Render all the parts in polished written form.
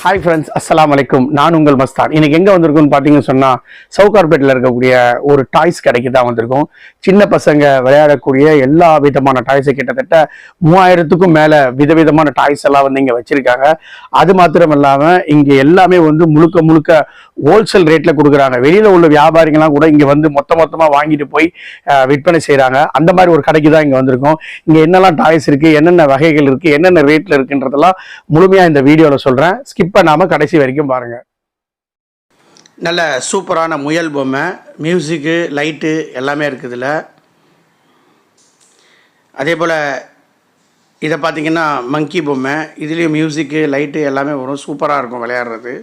Hi friends, அஸ்ஸலாமு அலைக்கும். நான் உங்கள் மஸ்தான். இன்னைக்கு எங்கே வந்திருக்குன்னு பார்த்தீங்கன்னு சொன்னால் சவுகார்பேட்டில் இருக்கக்கூடிய ஒரு டாய்ஸ் கடைக்கு தான் வந்திருக்கோம். சின்ன பசங்க விளையாடக்கூடிய எல்லா விதமான டாய்ஸை கிட்டத்தட்ட 3000க்கும் மேலே விதவிதமான டாய்ஸ் எல்லாம் வந்து இங்கே வச்சுருக்காங்க. அது மாத்திரம் இல்லாமல் இங்கே எல்லாமே வந்து முழுக்க முழுக்க ஹோல்சேல் ரேட்டில் கொடுக்குறாங்க. வெளியில் உள்ள வியாபாரிகள்லாம் கூட இங்கே வந்து மொத்தமாக வாங்கிட்டு போய் விற்பனை செய்கிறாங்க. அந்த மாதிரி ஒரு கடைக்கு தான் இங்கே வந்திருக்கோம். இங்கே என்னெல்லாம் டாய்ஸ் இருக்குது, என்னென்ன வகைகள் இருக்குது, என்னென்ன ரேட்டில் இருக்குன்றதெல்லாம் முழுமையாக இந்த வீடியோவில் சொல்கிறேன். ஸ்கிப் பண்ணாமல் கடைசி வரைக்கும் பாருங்கள். நல்ல சூப்பரான முயல் பொம்மை, மியூசிக்கு, லைட்டு எல்லாமே இருக்குதுல்ல. அதே போல் இதை பார்த்திங்கன்னா மங்கி பொம்மை, இதுலேயும் மியூசிக்கு, லைட்டு எல்லாமே வரும். சூப்பராக இருக்கும் விளையாடுறது.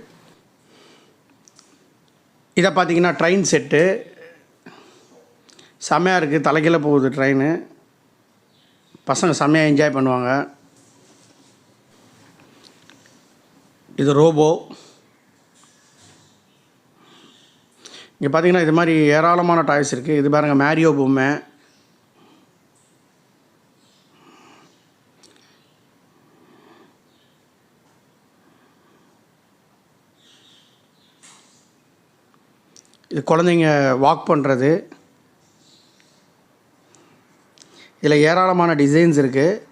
இதை பார்த்திங்கன்னா ட்ரெயின் செட்டு செம்மையாக இருக்குது. தலைகீழ போகுது ட்ரெயின். பசங்க செம்மையாக என்ஜாய் பண்ணுவாங்க. இது ரோபோ. இங்கே பார்த்தீங்கன்னா இது மாதிரி ஏராளமான டாய்ஸ் இருக்குது. இது பாருங்கள், மேரியோ பொம்மை. இது குழந்தைங்க வாக் பண்ணுறது. இதில் ஏராளமான டிசைன்ஸ் இருக்குது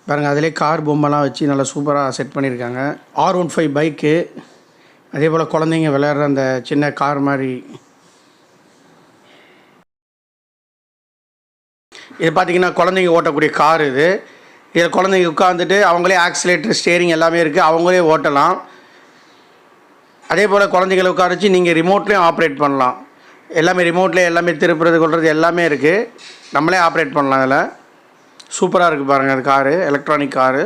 பாருங்கள். அதிலே கார் பொம்மைலாம் வச்சு நல்லா சூப்பராக செட் பண்ணியிருக்காங்க. R15 பைக்கு, அதே போல் குழந்தைங்க விளையாடுற அந்த சின்ன கார் மாதிரி. இது பார்த்திங்கன்னா குழந்தைங்க ஓட்டக்கூடிய கார். இதில் குழந்தைங்க உட்காந்துட்டு அவங்களே ஆக்சிலேட்டர், ஸ்டேரிங் எல்லாமே இருக்குது, அவங்களே ஓட்டலாம். அதே போல் குழந்தைங்களை உட்கார வச்சு நீங்கள் ரிமோட்லேயும் ஆப்ரேட் பண்ணலாம். எல்லாமே ரிமோட்லேயே எல்லாமே திருப்புறது கொள்வது எல்லாமே இருக்குது. நம்மளே ஆப்ரேட் பண்ணலாம். அதில் சூப்பராக இருக்குது பாருங்கள். அது காரு, எலக்ட்ரானிக் காரு.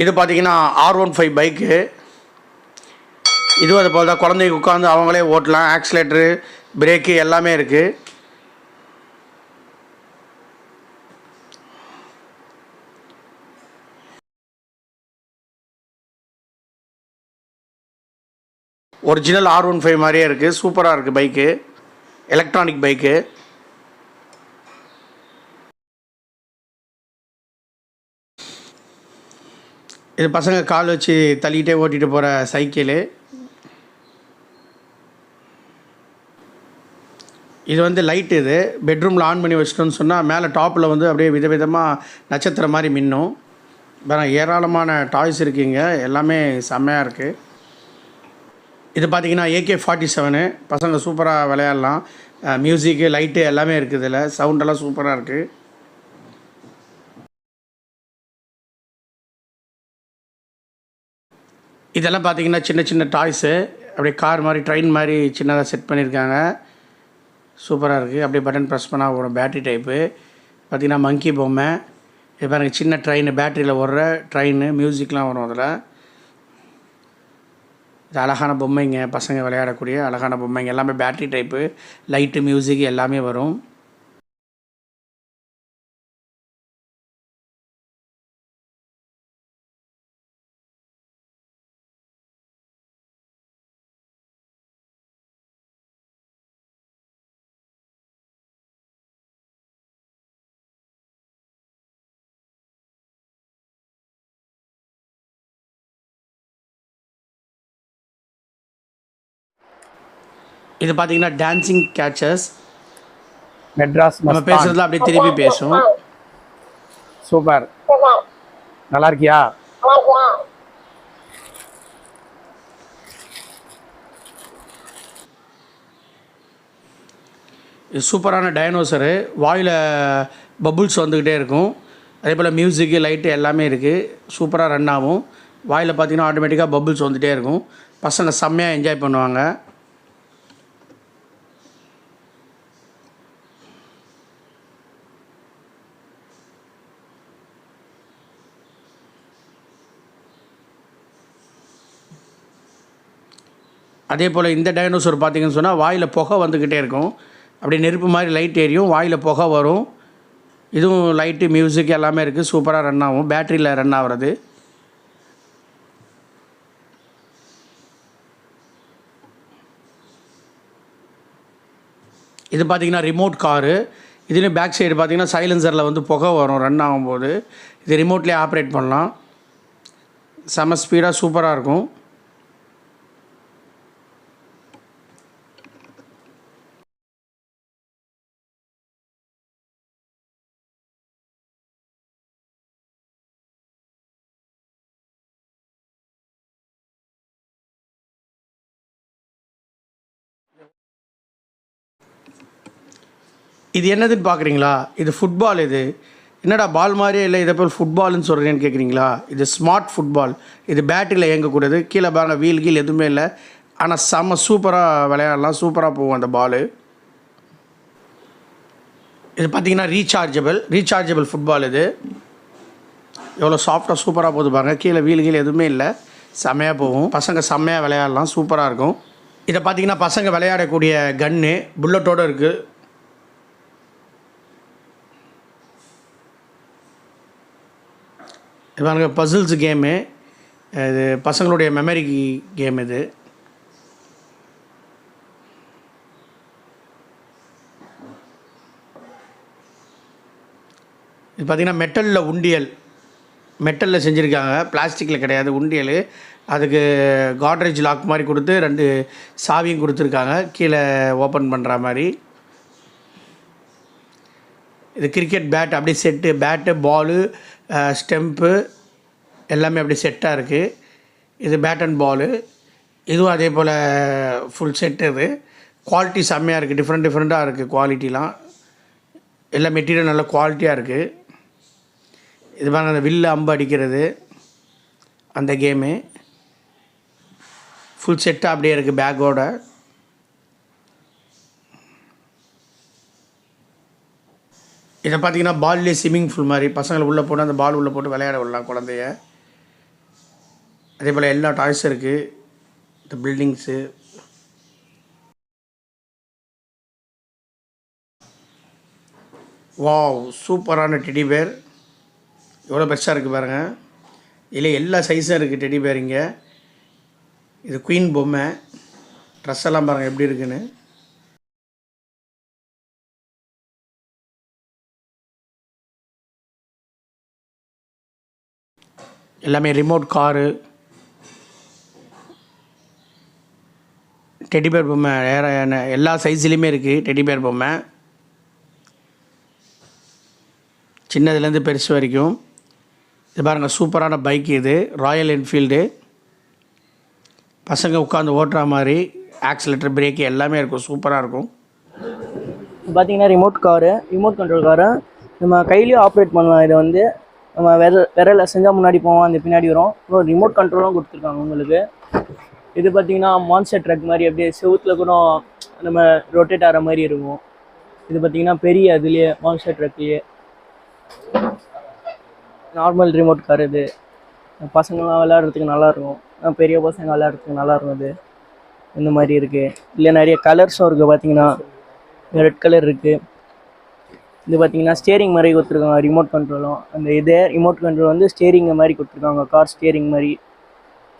இது பார்த்திங்கன்னா R15 பைக்கு. இதுவும் அது போல் தான், குழந்தைங்க உட்காந்து அவங்களே ஓட்டலாம். ஆக்சிலேட்டரு, பிரேக்கு எல்லாமே இருக்குது. ஒரிஜினல் R15 மாதிரியே இருக்குது. சூப்பராக இருக்குது பைக்கு, எலக்ட்ரானிக் பைக்கு. இது பசங்க கால் வச்சு தள்ளிகிட்டே ஓட்டிகிட்டு போகிற சைக்கிளு. இது வந்து லைட்டு. இது பெட்ரூமில் ஆன் பண்ணி வச்சிட்டோன்னு சொன்னால் மேலே டாப்பில் வந்து அப்படியே விதவிதமாக நட்சத்திரம் மாதிரி மின்னும். வேறு ஏராளமான டாய்ஸ் இருக்குங்க, எல்லாமே செம்மையாக இருக்குது. இது பார்த்திங்கன்னா AK-47. பசங்க சூப்பராக விளையாடலாம். மியூசிக்கு, லைட்டு எல்லாமே இருக்குது. இதில் சவுண்டெல்லாம் சூப்பராக இருக்குது. இதெல்லாம் பார்த்திங்கன்னா சின்ன சின்ன டாய்ஸு, அப்படியே கார் மாதிரி, ட்ரெயின் மாதிரி சின்னதாக செட் பண்ணியிருக்காங்க. சூப்பராக இருக்குது. அப்படியே பட்டன் ப்ரெஸ் பண்ணால் ஒரு பேட்ரி டைப்பு. பார்த்திங்கன்னா மங்கி பொம்மை. இது பாருங்கள், சின்ன ட்ரெயின், பேட்டரியில் ஓடுற ட்ரெயின், மியூசிக்லாம் வரும் அதில். இது அழகான பொம்மைங்க, பசங்க விளையாடக்கூடிய அழகான பொம்மைங்க. எல்லாமே பேட்ரி டைப்பு, லைட்டு, மியூசிக் எல்லாமே வரும். இது பார்த்தீங்கன்னா டான்சிங் கேச்சஸ். மெட்ராஸ் நம்ம பேசுகிறதுல அப்படியே திருப்பி பேசும். சூப்பர், நல்லா இருக்கியா? இது சூப்பரான டைனோசரு. வாயில் பபுள்ஸ் வந்துக்கிட்டே இருக்கும். அதே போல் மியூசிக்கு, லைட்டு எல்லாமே இருக்குது. சூப்பராக ரன் ஆகும். வாயில் பார்த்தீங்கன்னா ஆட்டோமேட்டிக்காக பபுள்ஸ் வந்துகிட்டே இருக்கும். பசங்க செம்மையாக என்ஜாய் பண்ணுவாங்க. அதே போல் இந்த டைனோசர் பார்த்திங்கன்னு சொன்னால் வாயில் புகை வந்துக்கிட்டே இருக்கும். அப்படி நெருப்பு மாதிரி லைட் எரியும், வாயில் புகை வரும். இதுவும் லைட்டு மியூசிக் எல்லாமே இருக்குது, சூப்பராக ரன் ஆகும், பேட்டரியில் ரன் ஆகிறது. இது பார்த்திங்கன்னா ரிமோட் காரு. இதுலேயும் பேக் சைடு பார்த்திங்கன்னா சைலன்சரில் வந்து புகை வரும் ரன் ஆகும்போது. இது ரிமோட்லேயே ஆப்ரேட் பண்ணலாம். செம ஸ்பீடாக சூப்பராக இருக்கும். இது என்னதுன்னு பார்க்குறீங்களா? இது ஃபுட்பால். இது என்னடா பால் மாதிரியே இல்லை, இதை போல் ஃபுட்பால்னு சொல்கிறேன்னு கேட்குறீங்களா? இது ஸ்மார்ட் ஃபுட்பால். இது பேட்டரியில் இயங்கக்கூடியது. கீழே பாருங்கள், வீல் கீழ் எதுவுமே இல்லை. ஆனால் செம்ம சூப்பராக விளையாடலாம், சூப்பராக போகும் அந்த பால். இது பார்த்திங்கன்னா ரீசார்ஜபிள் ஃபுட்பால். இது எவ்வளோ சாஃப்டாக சூப்பராக போகுது பாருங்கள். கீழே வீல் கீழே எதுவுமே இல்லை, செம்மையாக போகும். பசங்க செம்மையாக விளையாடலாம், சூப்பராக இருக்கும். இதை பார்த்திங்கன்னா பசங்க விளையாடக்கூடிய கன்று புல்லட்டோடு இருக்குது. இது பாருங்க, பசில்ஸ் கேமு. இது பசங்களுடைய மெமரி கேம். இது இது பார்த்திங்கன்னா மெட்டலில் உண்டியல், மெட்டலில் செஞ்சுருக்காங்க, பிளாஸ்டிக்கில் கிடையாது உண்டியல். அதுக்கு காட்ரேஜ் லாக் மாதிரி கொடுத்து 2 சாவியும் கொடுத்துருக்காங்க, கீழே ஓப்பன் பண்ணுற மாதிரி. இது கிரிக்கெட் பேட், அப்படியே செட்டு, பேட்டு பாலு ஸ்டெம்ப்பு எல்லாமே அப்படியே செட்டாக இருக்குது. இது பேட் அண்ட் பாலு. இதுவும் அதே போல் ஃபுல் செட்டு. இது குவாலிட்டி செம்மையாக இருக்குது, டிஃப்ரெண்ட்டாக இருக்குது குவாலிட்டிலாம். எல்லா மெட்டீரியல் நல்ல குவாலிட்டியாக இருக்குது. இது பாருங்க, அந்த வில்லு அம்பு அடிக்கிறது அந்த கேமு ஃபுல் செட்டாக அப்படியே இருக்குது பேக்கோட. இதை பார்த்திங்கன்னா பால்லேயே ஸ்விம்மிங் ஃபூல் மாதிரி, பசங்களை உள்ளே போட்டு அந்த பால் உள்ளே போட்டு விளையாட விடலாம் குழந்தைய. அதே போல் எல்லா டாய்ஸும் இருக்குது. இந்த பில்டிங்ஸு, வாவ் சூப்பரான டெடி பேர். எவ்வளோ பெருசாக இருக்குது பாருங்கள். இதில் எல்லா சைஸும் இருக்குது டெடி பேர். இங்கே இது குயின் பொம்மை. ட்ரெஸ் எல்லாம் பாருங்கள் எப்படி இருக்குன்னு. எல்லாமே ரிமோட் காரு, டெடிபேர் பொம்மை எல்லா சைஸ்லேயுமே இருக்குது. டெடிபேர் பொம்மை சின்னதுலேருந்து பெருசு வரைக்கும். இது பாருங்கள், சூப்பரான பைக். இது ராயல் என்ஃபீல்டு. பசங்க உட்காந்து ஓட்டுற மாதிரி ஆக்சிலேட்டர், பிரேக்கு எல்லாமே இருக்கும், சூப்பராக இருக்கும். பார்த்திங்கன்னா ரிமோட் கண்ட்ரோல் காரு நம்ம கையிலேயே ஆப்ரேட் பண்ணலாம். இதை வந்து நம்ம விரலில் செஞ்சால் முன்னாடி போவோம், அந்த பின்னாடி வரும். அப்புறம் ரிமோட் கண்ட்ரோலும் கொடுத்துருக்காங்க உங்களுக்கு. இது பார்த்திங்கன்னா மான்ஸ்டர் ட்ரக் மாதிரி அப்படியே செவுத்தில் கூட நம்ம ரொட்டேட் ஆகிற மாதிரி இருக்கும். இது பார்த்திங்கன்னா பெரிய இதுலேயே மான்ஸ்டர் ட்ரக்லேயே நார்மல் ரிமோட் கார். இது பசங்களாம் விளையாடுறதுக்கு நல்லாயிருக்கும், பெரிய பசங்க விளையாடுறதுக்கு நல்லாயிருக்கும். இது இந்த மாதிரி இருக்குது. இல்லை நிறைய கலர்ஸும் இருக்குது. பார்த்திங்கன்னா ரெட் கலர் இருக்குது. இது பார்த்திங்கன்னா ஸ்டேரிங் மாதிரி கொடுத்துருக்காங்க, ரிமோட் கண்ட்ரோலும். அந்த இதே ரிமோட் கண்ட்ரோல் வந்து ஸ்டேரிங் மாதிரி கொடுத்துருக்காங்க, கார் ஸ்டேரிங் மாதிரி.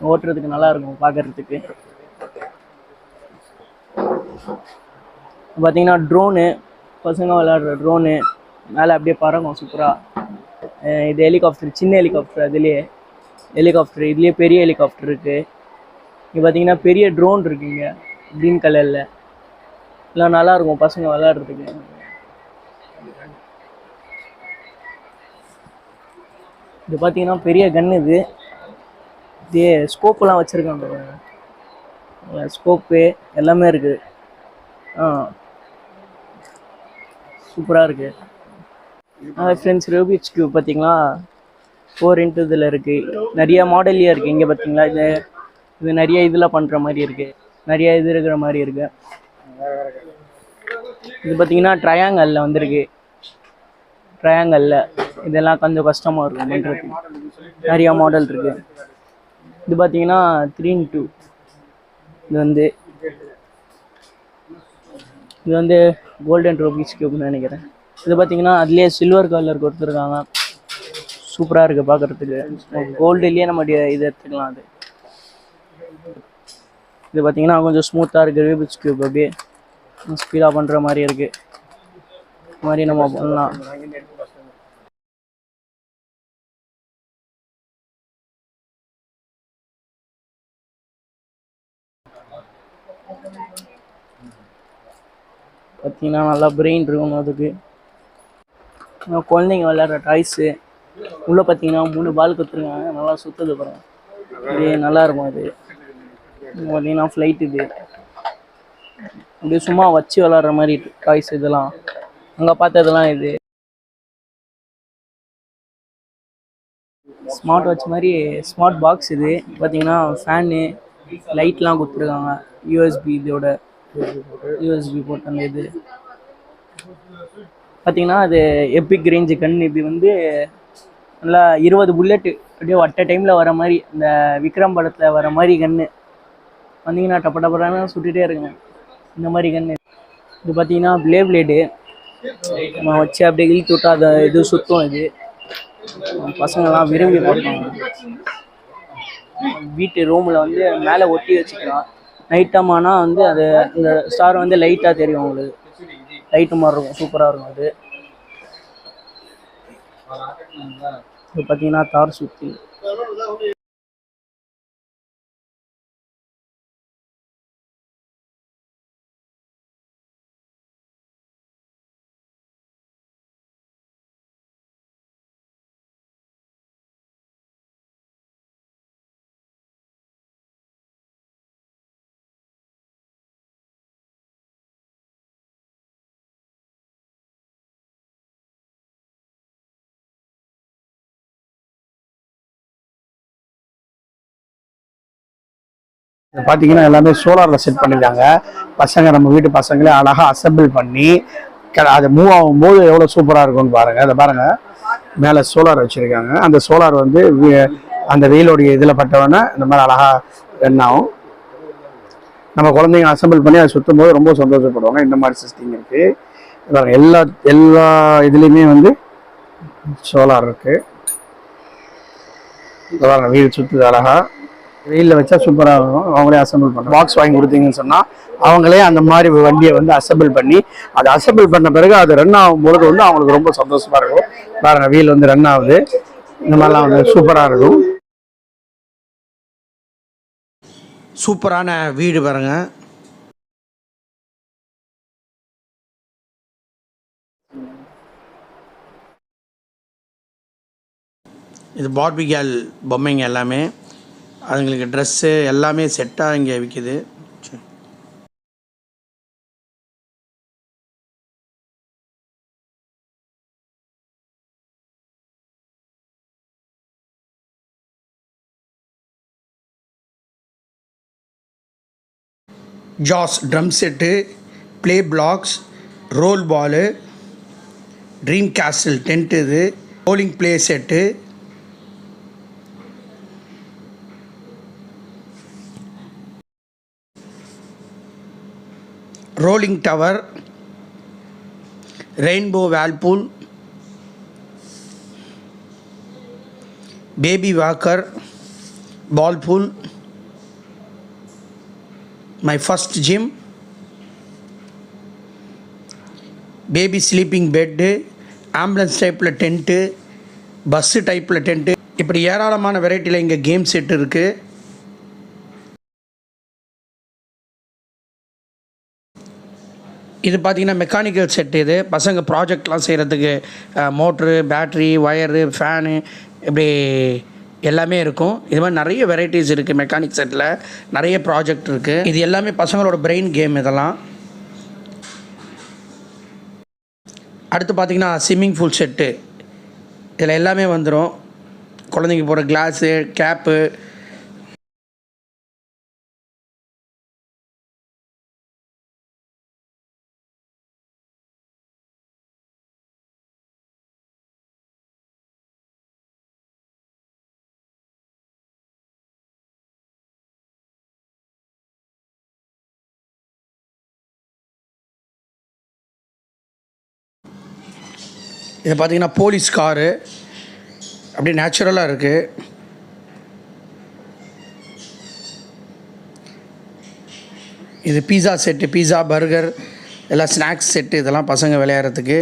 ஓட்டுறதுக்கு நல்லாயிருக்கும் பார்க்குறதுக்கு. பார்த்திங்கன்னா ட்ரோனு, பசங்க விளையாடுற ட்ரோனு மேலே அப்படியே பறக்கும் சூப்பராக. இது ஹெலிகாப்டர், சின்ன ஹெலிகாப்டர். அதுலேயே ஹெலிகாப்டர், இதுலேயே பெரிய ஹெலிகாப்டர் இருக்குது. இங்கே பார்த்திங்கன்னா பெரிய ட்ரோன் இருக்குங்க, க்ரீன் கலரில். எல்லாம் நல்லாயிருக்கும் பசங்க விளையாடுறதுக்கு. இது பார்த்திங்கன்னா பெரிய கன். இது ஸ்கோப்பெல்லாம் வச்சுருக்காங்க, ஸ்கோப்பு எல்லாமே இருக்குது. சூப்பராக இருக்குது. ஃப்ரெண்ட்ஸ், ரூபிக்ஸ் கியூப் பார்த்திங்களா 4x இதில் இருக்குது. நிறைய மாடல்லையே இருக்குது. இங்கே பார்த்திங்களா இது நிறைய இதில் பண்ணுற மாதிரி இருக்குது, நிறைய இது இருக்கிற மாதிரி இருக்குது. இது பார்த்திங்கன்னா ட்ரையாங்கலில் வந்திருக்கு. ட்ரையாங்கலில் இதெல்லாம் கொஞ்சம் கஷ்டமாக இருக்கும் பண்ணுறதுக்கு. நிறையா மாடல் இருக்குது. இது பார்த்திங்கன்னா 3x2. இது வந்து இது வந்து கோல்டன் ரூபீஸ் கியூப்னு நினைக்கிறேன். இது பார்த்தீங்கன்னா அதுலேயே சில்வர் கலர் கொடுத்துருக்காங்க. சூப்பராக இருக்குது பார்க்குறதுக்கு. கோல்டுலேயே நம்ம இது எடுத்துக்கலாம். அது இது பார்த்தீங்கன்னா கொஞ்சம் ஸ்மூத்தாக இருக்குது. ரூபிக்ஸ் கியூப் அப்படியே ஸ்பீடாக பண்ணுற மாதிரி இருக்குது. இது மாதிரி நம்ம பண்ணலாம். பார்த்தீங்கன்னா நல்லா பிரெயின் இருக்கும் அதுக்கு. குழந்தைங்க விளையாடுற டாய்ஸு உள்ளே பார்த்தீங்கன்னா 3 பால் கொடுத்துருக்காங்க. நல்லா சுற்றுது பாருங்க. இது நல்லா இருக்கும். அது பார்த்தீங்கன்னா ஃப்ளைட் இது அப்படியே சும்மா வச்சு விளாட்ற மாதிரி டாய்ஸ் இதெல்லாம். அங்கே பார்த்ததெல்லாம் இது ஸ்மார்ட் வாட்ச் மாதிரி ஸ்மார்ட் பாக்ஸ். இது பார்த்தீங்கன்னா ஃபேனு லைட்லாம் கொடுத்துருக்காங்க. யூஎஸ்பி இதோட யூஎஸ்பி போட்டு அந்த இது பார்த்தீங்கன்னா அது எபிக் ரேஞ்சு கன். இது வந்து நல்லா 20 புல்லெட்டு அப்படியே அட் அ டைமில் வர மாதிரி, இந்த விக்ரம் படத்தில் வர மாதிரி கன்று வந்தீங்கன்னா டப்ப டப்படான்னு சுட்டுகிட்டே இருக்குங்க. இந்த மாதிரி கன்று. இது பார்த்தீங்கன்னா பிளேடு நம்ம வச்சு அப்படியே இழுத்து விட்டா அதை இது சுற்றும். இது பசங்கள்லாம் விரும்பி பார்ப்பாங்க. வீட்டு ரூமில் வந்து மேலே ஒட்டி வச்சுக்கலாம். நைட்டாமானா வந்து அது இந்த ஸ்டார் வந்து லைட்டாக தெரியும் உங்களுக்கு. லைட்டு மாதிரி இருக்கும். சூப்பராக இருக்கும். அது இது பார்த்தீங்கன்னா தார் சுற்றி. பார்த்தீங்கன்னா எல்லாமே சோலாரில் செட் பண்ணியிருக்காங்க. பசங்க நம்ம வீட்டு பசங்களே அழகாக அசம்பிள் பண்ணி அது மூவ் ஆகும்போது எவ்வளோ சூப்பராக இருக்கும்னு பாருங்கள். அதை பாருங்கள், மேலே சோலார் வச்சுருக்காங்க. அந்த சோலார் வந்து அந்த வெயிலோடைய இதில் பட்டவொடனே இந்த மாதிரி அழகாக ரன் ஆகும். நம்ம குழந்தைங்க அசம்பிள் பண்ணி அதை சுற்றும் போது ரொம்ப சந்தோஷப்படுவாங்க. இந்த மாதிரி சிஸ்டம் இருக்குது. எல்லா எல்லா இதுலேயுமே வந்து சோலார் இருக்குது. வீடு சுற்றுது அழகாக. வெயிலில் வச்சா சூப்பராக இருக்கும். அவங்களே அசம்பிள் பண்ண பாக்ஸ் வாங்கி கொடுத்தீங்கன்னு சொன்னால் அவங்களே அந்த மாதிரி வண்டியை வந்து அசம்பிள் பண்ணி அதை அசம்பிள் பண்ண பிறகு அது ரன் ஆகும்பொழுது வந்து அவங்களுக்கு ரொம்ப சந்தோஷமாக இருக்கும். பாருங்கள், வீல் வந்து ரன் ஆகுது. இந்த மாதிரிலாம் வந்து சூப்பராக இருக்கும். சூப்பரான வீடு பாருங்க. இது பார்பி கேர்ள் பொம்மைங்க எல்லாமே. அதுங்களுக்கு ட்ரெஸ்ஸு எல்லாமே செட்டாக இங்கே விற்கிது. Jazz drum set, play blocks, roll ball, dream castle tent, இது rolling play set, rolling tower, rainbow whirlpool, baby walker, ball pool, my first gym, baby sleeping bed, ambulance டைப்பில் tent, bus டைப்பில் tent, இப்படி ஏராளமான வெரைட்டியில் இங்கே game set இருக்குது. இது பார்த்திங்கன்னா mechanical set. இது பசங்க ப்ராஜெக்ட்லாம் செய்கிறதுக்கு மோட்ரு, பேட்ரி, ஒயரு, ஃபேனு இப்படி எல்லாமே இருக்கும். இது மாதிரி நிறைய வெரைட்டிஸ் இருக்குது. மெக்கானிக் செட்டில் நிறைய ப்ராஜெக்ட் இருக்குது. இது எல்லாமே பசங்களோட பிரெயின் கேம் இதெல்லாம். அடுத்து பார்த்திங்கன்னா ஸ்விம்மிங் பூல் செட்டு. இதில் எல்லாமே வந்துடும். குழந்தைங்க போகிற கிளாஸு, கேப்பு, இது பார்த்திங்கன்னா போலீஸ் காரு அப்படியே நேச்சுரலாக இருக்குது. இது பீஸா செட்டு, பீஸா பர்கர் எல்லாம் ஸ்நாக்ஸ் செட்டு, இதெல்லாம் பசங்க விளையாடுறதுக்கு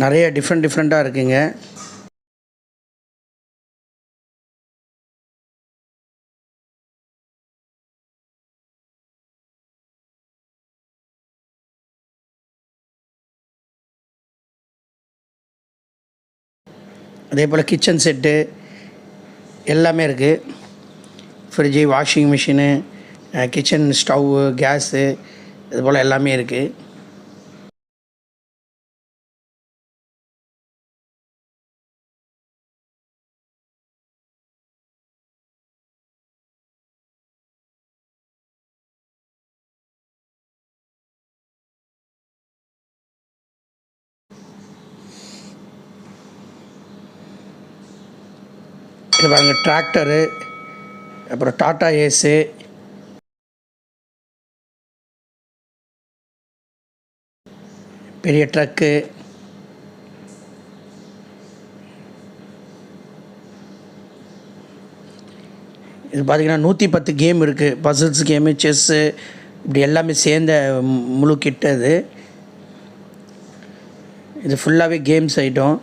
நிறைய டிஃப்ரெண்ட்டாக இருக்குங்க. அதே போல் கிச்சன் செட்டு எல்லாமே இருக்குது. Fridge, washing machine, kitchen stove, gas, இது போல் எல்லாமே இருக்குது. இது பாருங்கள் டிராக்டரு, அப்புறம் டாட்டா ஏஸு, பெரிய ட்ரக்கு, இது பார்த்திங்கன்னா 110 கேம் இருக்குது. பசில்ஸ் கேமு, செஸ்ஸு, இப்படி எல்லாமே சேர்ந்த முழு கிட்ட இது ஃபுல்லாகவே கேம்ஸ் ஐட்டம்.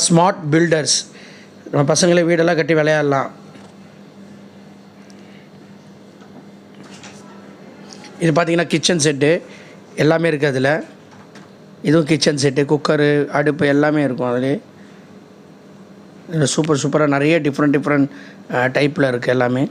ஸ்மார்ட் பில்டர்ஸ், நம்ம பசங்களை வீடெல்லாம் கட்டி விளையாடலாம். இது பார்த்திங்கன்னா கிச்சன் செட்டு எல்லாமே இருக்குது. அதில் இதுவும் கிச்சன் செட்டு, குக்கரு, அடுப்பு எல்லாமே இருக்கும். அதில் சூப்பராக நிறைய டிஃப்ரெண்ட் டைப்பில் இருக்குது எல்லாமே.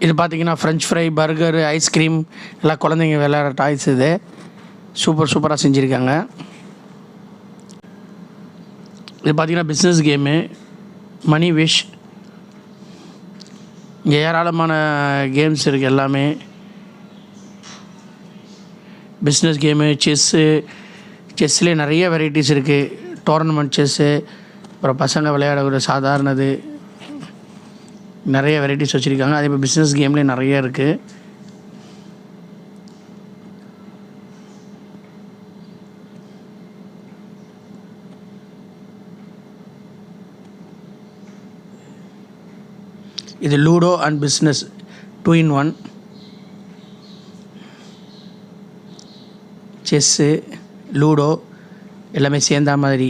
இது பார்த்திங்கன்னா ஃப்ரெஞ்ச் ஃப்ரை, பர்கரு, ஐஸ்கிரீம் எல்லாம் குழந்தைங்க விளையாடுற டாய்ஸ். இது சூப்பராக செஞ்சுருக்காங்க. இது பார்த்திங்கன்னா பிஸ்னஸ் கேமு, மணி விஷ், இங்கே ஏராளமான கேம்ஸ் இருக்குது. எல்லாமே பிஸ்னஸ் கேமு, செஸ்ஸுலேயே நிறைய வெரைட்டிஸ் இருக்குது. டோர்னமெண்ட் செஸ்ஸு, அப்புறம் பசங்க விளையாடக்கூடிய சாதாரணது, நிறைய வெரைட்டிஸ் வச்சுருக்காங்க. அதே மாதிரி பிஸ்னஸ் கேம்லேயும் நிறைய இருக்குது. இது ludo and business 2 in 1. Chess, ludo எல்லாமே சேர்ந்தா மாதிரி.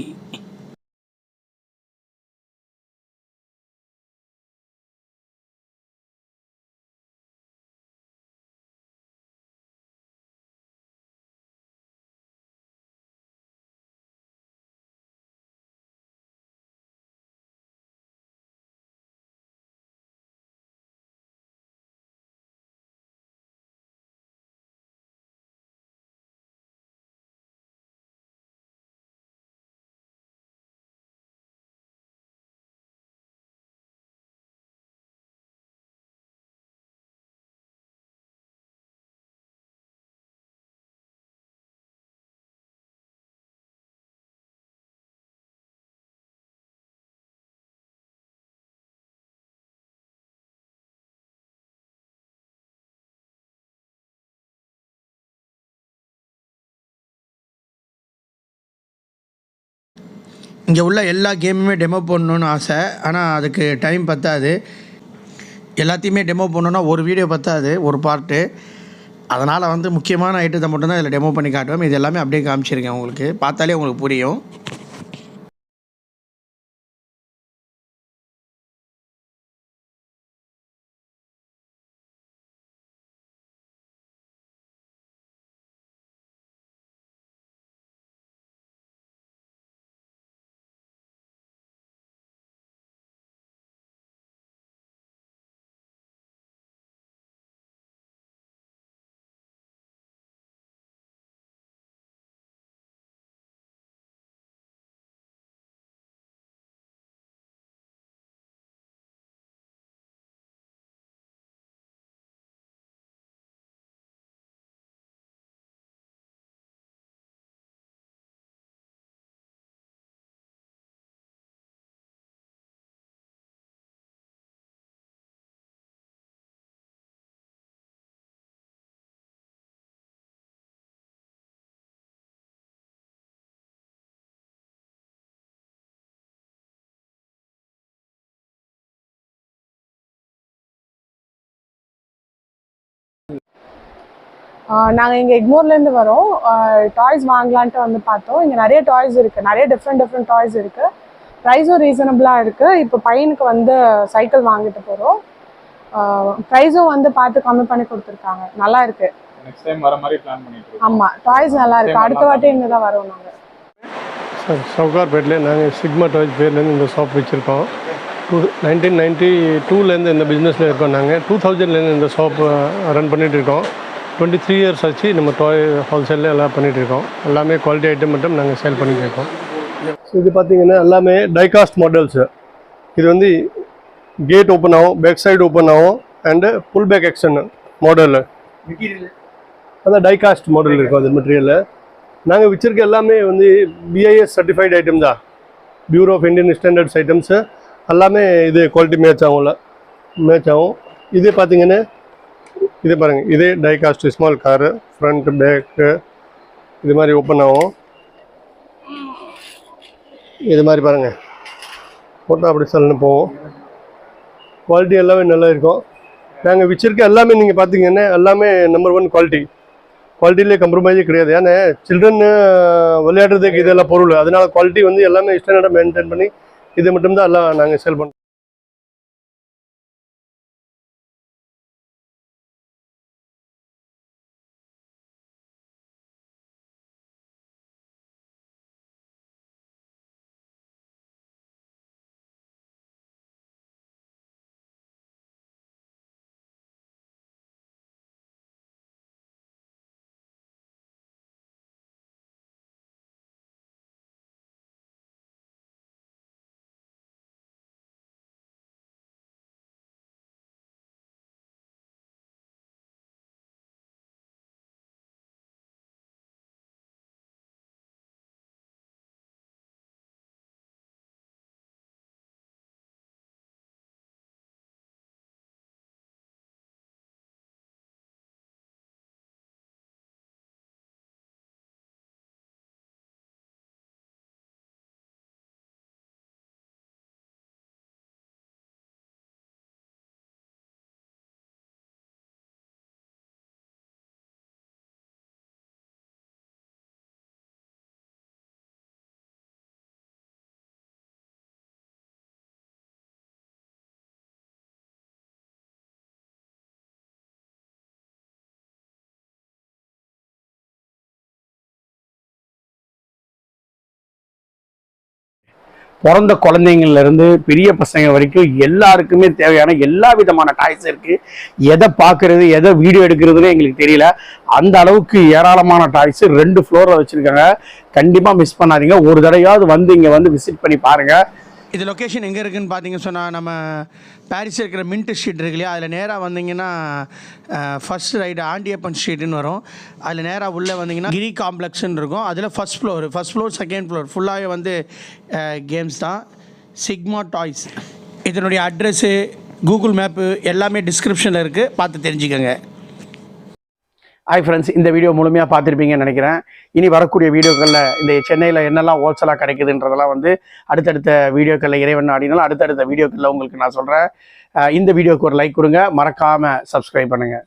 இங்கே உள்ள எல்லா கேமுமே டெமோ பண்ணணுன்னு ஆசை. ஆனால் அதுக்கு டைம் பத்தாது. எல்லாத்தையுமே டெமோ பண்ணணுன்னா ஒரு வீடியோ பத்தாது, ஒரு பார்ட்டு. அதனால் வந்து முக்கியமான ஐட்டத்தை மட்டும்தான் இதில் டெமோ பண்ணி காட்டுவேன். இது எல்லாமே அப்படியே காமிச்சிருக்கேன், உங்களுக்கு பார்த்தாலே உங்களுக்கு புரியும். நாங்கள் இங்கே எக்மோர்லேருந்து வரோம். டாய்ஸ் வாங்கலான்ட்டு வந்து பார்த்தோம். இங்கே நிறைய டாய்ஸ் இருக்குது, நிறைய டிஃப்ரெண்ட் டாய்ஸ் இருக்குது. ப்ரைஸும் ரீசனபிளாக இருக்குது. இப்போ பையனுக்கு வந்து சைக்கிள் வாங்கிட்டு போகிறோம். ப்ரைஸும் வந்து பார்த்து கம்மி பண்ணி கொடுத்துருக்காங்க, நல்லா இருக்குது. நெக்ஸ்ட் டைம் வர மாதிரி பிளான் பண்ணிட்டு இருக்கோம். ஆமாம், டாய்ஸ் நல்லா இருக்குது. அடுத்த வாட்டி இங்கே தான் வரோம் நாங்கள். சார், சவுகார்பேட்டில் நாங்கள் சிக்மா டாய்ஸ் பேர்லேருந்து இந்த ஷாப் வச்சுருக்கோம். 1992லேருந்து இந்த பிஸ்னஸில் இருக்கோம். நாங்கள் 2000லேருந்து இந்த ஷாப் ரன் பண்ணிகிட்டு இருக்கோம். 23 இயர்ஸ் ஆச்சு. நம்ம டாய் ஹோல்சேலில் எல்லாம் பண்ணிகிட்டு இருக்கோம். எல்லாமே குவாலிட்டி ஐட்டம் மட்டும் நாங்கள் சேல் பண்ணிட்டு இருக்கோம். இது பார்த்திங்கன்னா எல்லாமே டைகாஸ்ட் மாடல்ஸு. இது வந்து கேட் ஓப்பன் ஆகும், பேக் சைடு ஓப்பன் ஆகும், and pull back action model. அதான் டைகாஸ்ட் மாடல் இருக்கும் அது மெட்டீரியலில். நாங்கள் வச்சுருக்க எல்லாமே வந்து BIS சர்டிஃபைடு ஐட்டம் தான். Bureau of Indian standards items எல்லாமே இது குவாலிட்டி மேட்ச் ஆகும். இது பார்த்திங்கன்னா இது பாருங்கள், இதே diecast small car, front back இது மாதிரி ஓப்பன் ஆகும். இது மாதிரி பாருங்கள், போட்டால் அப்படி சல்லுன்னு போகும். குவாலிட்டி எல்லாமே நல்லா இருக்கும். நாங்கள் வச்சுருக்க எல்லாமே நீங்கள் பார்த்தீங்கன்னா எல்லாமே நம்பர் 1 குவாலிட்டியிலே கம்ப்ரமைஸே கிடையாது. ஏன்னா சில்ட்ரன் விளையாடுறதுக்கு இதெல்லாம் பொருள், அதனால குவாலிட்டி வந்து எல்லாமே ஸ்டாண்டர்டாக மெயின்டைன் பண்ணி இது மட்டும்தான் எல்லாம் நாங்கள் சேல் பண்ணுறோம். பிறந்த குழந்தைங்கள்ல இருந்து பெரிய பசங்க வரைக்கும் எல்லாருக்குமே தேவையான எல்லா விதமான டாய்ஸ் இருக்கு. எதை பார்க்கறது எதை வீடியோ எடுக்கிறதுன்னு எங்களுக்கு தெரியல. அந்த அளவுக்கு ஏராளமான டாய்ஸ் 2 ஃப்ளோர்ல வச்சிருக்காங்க. கண்டிப்பா மிஸ் பண்ணாதீங்க. ஒரு தடவையாவது வந்து இங்க வந்து விசிட் பண்ணி பாருங்க. இது லொக்கேஷன் எங்கே இருக்குதுன்னு பார்த்தீங்கன்னு சொன்னால், நம்ம பாரிஸ் இருக்கிற மின்ட் ஸ்ட்ரீட் இருக்கு இல்லையா, அதில் நேராக வந்தீங்கன்னா ஃபர்ஸ்ட் ரைடு ஆண்டியப்பன் ஸ்ட்ரீட்டுன்னு வரும். அதில் நேராக உள்ளே வந்தீங்கன்னா கிரி காம்ப்ளெக்ஸ்ன்னு இருக்கும். அதில் ஃபர்ஸ்ட் ஃப்ளோர் செகண்ட் ஃப்ளோர் ஃபுல்லாகவே வந்து கேம்ஸ் தான். Sigma toys. இதனுடைய அட்ரெஸ்ஸு, கூகுள் மேப்பு எல்லாமே டிஸ்கிரிப்ஷனில் இருக்குது, பார்த்து தெரிஞ்சுக்கோங்க. ஹாய் ஃப்ரெண்ட்ஸ், இந்த வீடியோ முழுமையாக பார்த்துருப்பீங்கன்னு நினைக்கிறேன். இனி வரக்கூடிய வீடியோக்களில் இந்த சென்னையில் என்னெல்லாம் ஹோல்சேலாக கிடைக்குதுன்றதெல்லாம் வந்து அடுத்தடுத்த வீடியோக்களில் இறைவன் ஆடினாலும் அடுத்தடுத்த வீடியோக்களில் உங்களுக்கு நான் சொல்கிறேன். இந்த வீடியோக்கு ஒரு லைக் கொடுங்க, மறக்காமல் சப்ஸ்கிரைப் பண்ணுங்கள்.